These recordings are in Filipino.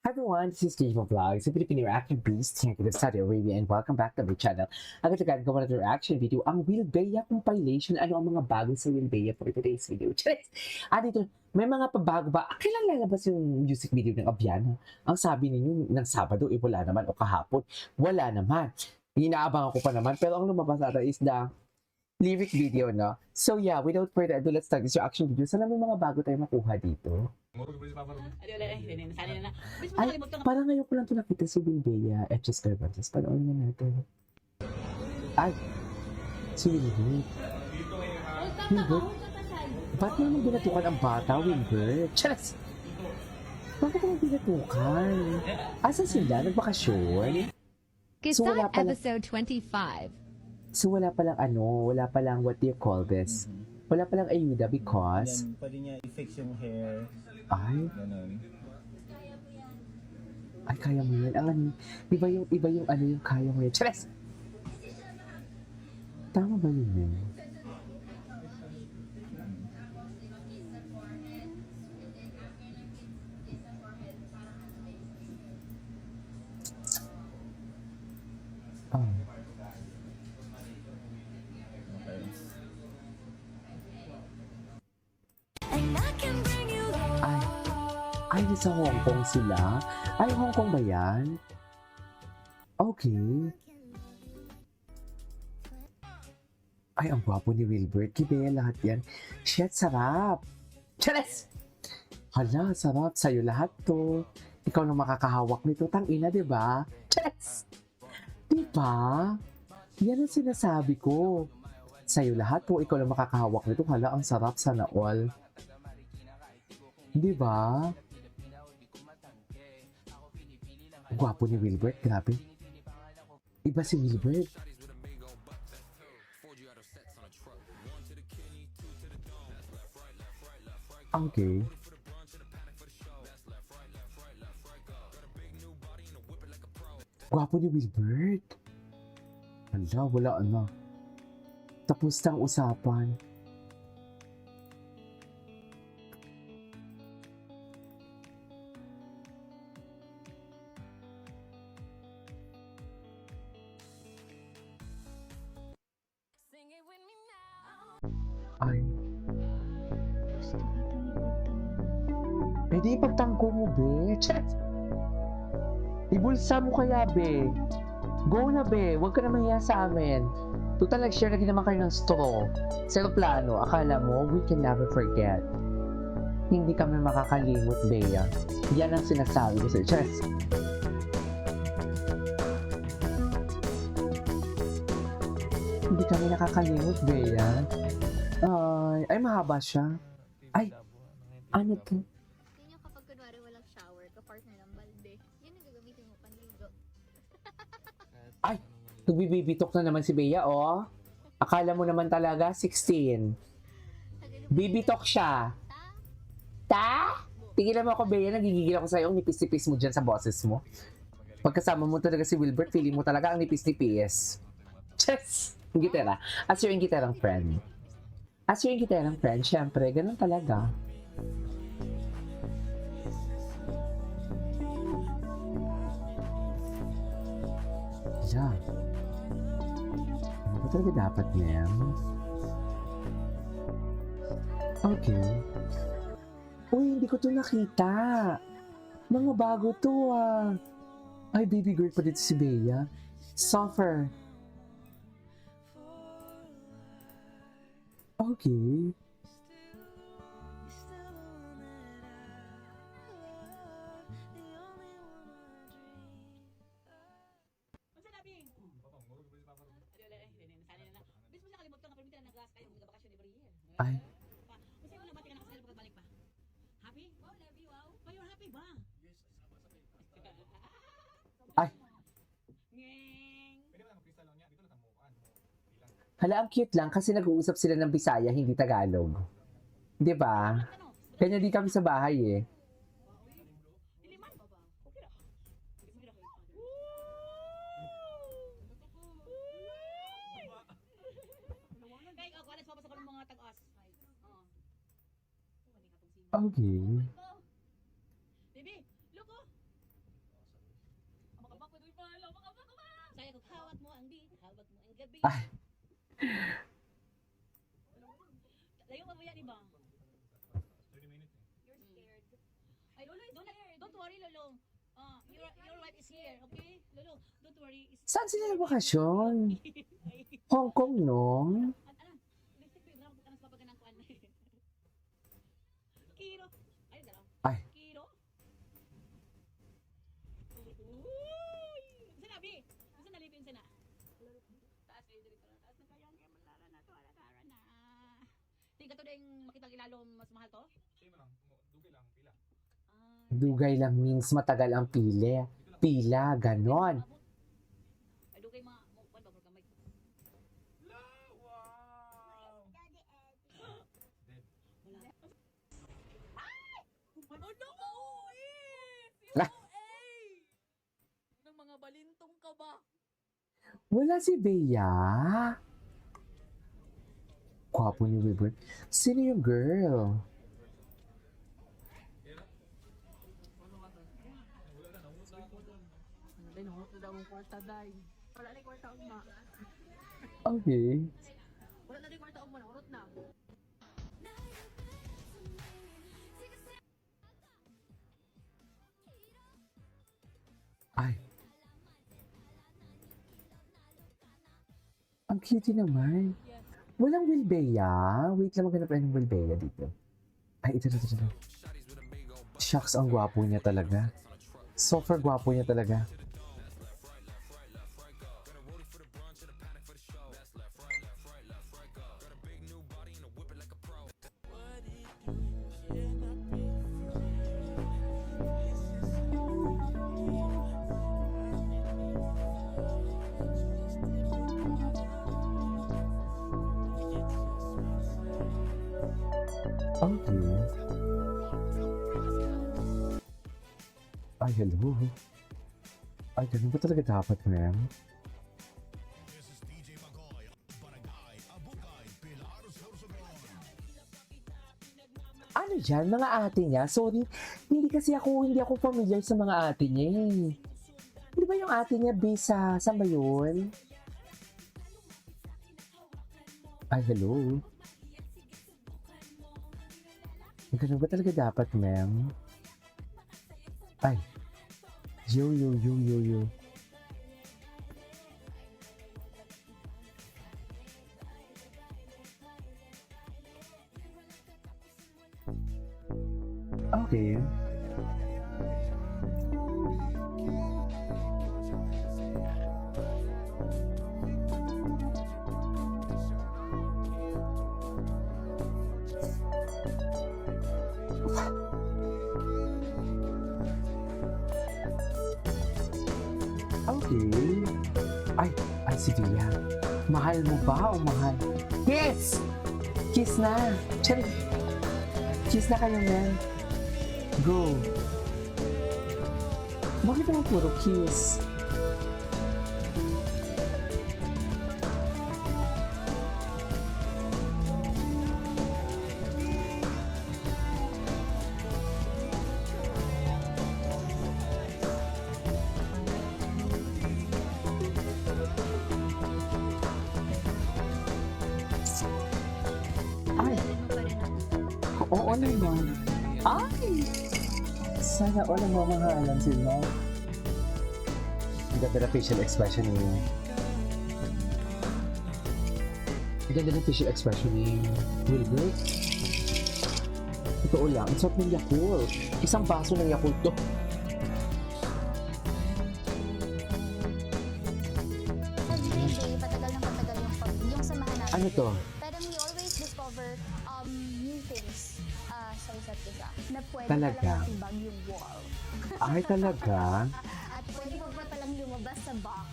Hi everyone, this is Steve Vlogs, a Filipino reaction beast here in Saudi Arabia, and welcome back to my channel. Agad gawa na reaction video ang Wilbea compilation. Ano ang mga bago sa Wilbea for today's video? Charis! Dito, may mga pabago ba? Kailan lalabas yung music video ng Abiano? Ang sabi ninyo ng Sabado, wala naman, o kahapon, wala naman. Inaabangan ko pa naman, pero ang lumabas ata is the lyric video, no? So yeah, without further ado, let's start this reaction video. Sana may mga bago tayo makuha dito. Ay, parang ngayon ko lang ito nakita si Wilbea, F.S. Garbanzos. Panoorin nga natin. Ay, si Wilbert. Wilbert? Ba't naman binatukan ang bata, Wilbert? Charas! Bakit naman binatukan? Asa sila? Nagbakasyon? Kisat episode 25. So wala palang what do you call this? Wala palang ayuda because... Then, pwede niya i-fix yung hair. Ay, Ganun. ay kaya mo yun. Ang iba yung ano yung kaya mo yun. Charas! Tama ba yun eh? Oh. Okay. Ay, sa Hong Kong sila? Ay, Hong Kong ba yan? Okay. Ay, ang gwapo ni Wilbert. Kibaya lahat yan. Shit, sarap! Chares! Hala, sarap. Sa'yo lahat to. Ikaw lang makakahawak nito. Tangina, di ba? Chares! Di ba? Yan ang sinasabi ko. Sa'yo lahat po, ikaw lang makakahawak nito. Hala, ang sarap, sana all. Di ba? Gwapo ni Wilbert, grabe. Iba si Wilbert. Okay. Gwapo ni Wilbert. Hala, wala na. Tapos na ang usapan. Ay. Eh di ipagtangko mo, be. Chat! Ibulsa mo kaya, be. Go na, be. Huwag ka na mahiya sa amin. Total, nag-share na din naman kayo ng straw. Sa plano, akala mo, we can never forget. Hindi kami makakalimot, Bea. Yan ang sinasabi ko sa'yo. Chess! Hindi kami nakakalimot, Bea. Ay, mahaba siya. Ay, ano to? Yun yung kapag kunwari walang shower, ka-partner ng balde, yun yung gagamitin mo panligo. Ay, nagbibibitok na naman si Bea, oh. Akala mo naman talaga, 16. Bibitok siya. Ta? Tigilan mo ako, Bea. Nagigigil ako sa'yo. Ang nipis-nipis mo dyan sa boses mo. Pagkasama mo talaga si Wilbert, feeling mo talaga ang nipis-nipis. Chess! Ang gitara. As your gitarang friend. As your gitarang friend, syempre, ganun talaga. Yeah. Ano ba talaga dapat niyan? Okay. Uy, hindi ko to nakita. Mga bago to ah. Ay, baby girl pa dito si Bea. Suffer. Okay. Ay. Ay. Hala, ang cute lang kasi nag-uusap sila ng Bisaya, hindi Tagalog. 'Di ba? Kanya di kami sa bahay eh. Okay. Baby, look oh. Saya ko hawak mo ang di, hawak mo ang gabi. Ay. Layo mo yan, iba. You're scared. Ay, Lolo, don't worry, Lolo. Your wife is here, okay? Lolo, don't worry. Saan sila nagbakasyon? Hong Kong, no? Kiro. Ay, gano'n. Ay. Kiro. Uy! Sinabi. Saan nalipin sina? Taas kayo dito. Taas na kayang malara na to. Alara na. Tingka to ding makitang ilalom mas mahal to? Dugay lang means matagal ang pili. Pila, ganon. Ay, dugay mga kuwan ba gamay. Daddy Ed. Wala. Ay! Ano ko? Ah. Ng mga balintong ka ba? Wala si Bea. Gwapo ni Wilbert. Sino yung girl? Wala na kwarta uma. Okay. Wala na kwarta uma. Urot na. Ay. Ang cute naman. Walang Wilbea. Wait lang, maghanap tayo ng Wilbea dito. Ay, ito. Shucks, ang gwapo niya talaga. Super gwapo niya talaga. Okay. Ay, hello. Ay, ganun ba talaga dapat, ma'am? Ano yan, mga ate niya? Sorry, hindi ako familiar sa mga ate niya eh. Di ba yung ate niya based sa, saan ba yun? Ay, hello. Ganun ba talaga dapat, ma'am? Ay. Yo. Okay. Okay. Ay, si Via. Mahal mo ba o mahal? Kiss! Kiss na! Chari! Kiss na kayo, man. Go! Bakit naman puro kiss? Ay! Oo naman. Ay! Sana all ang mamahalan sila. Ang ganda na facial expression niya. Ang ganda ng facial expression ni Wilbert. Totoo lang, ang sarap ng Yakult. Isang baso ng Yakult to. Every day, patagal yung samahan natin. Ano to? Pero we always discover new things sa isa't isa. Na pwede Talaga? palang matibag yung wall. Ay, talaga? At pwede pa palang lumabas sa box.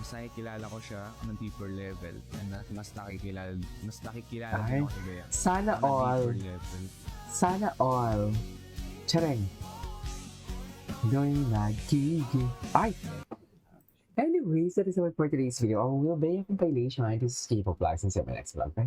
Mas nakikilala ko siya on a deeper level and mas nakikilala Ay, din ako si Bea sana on a all. deeper level. Sana all. Chareng. Do'y nagkigi. Ay! Anyways, that is all for today's video. Our Will Bea compilation. This is K-pop Vlogs and see you in my next vlog. Bye.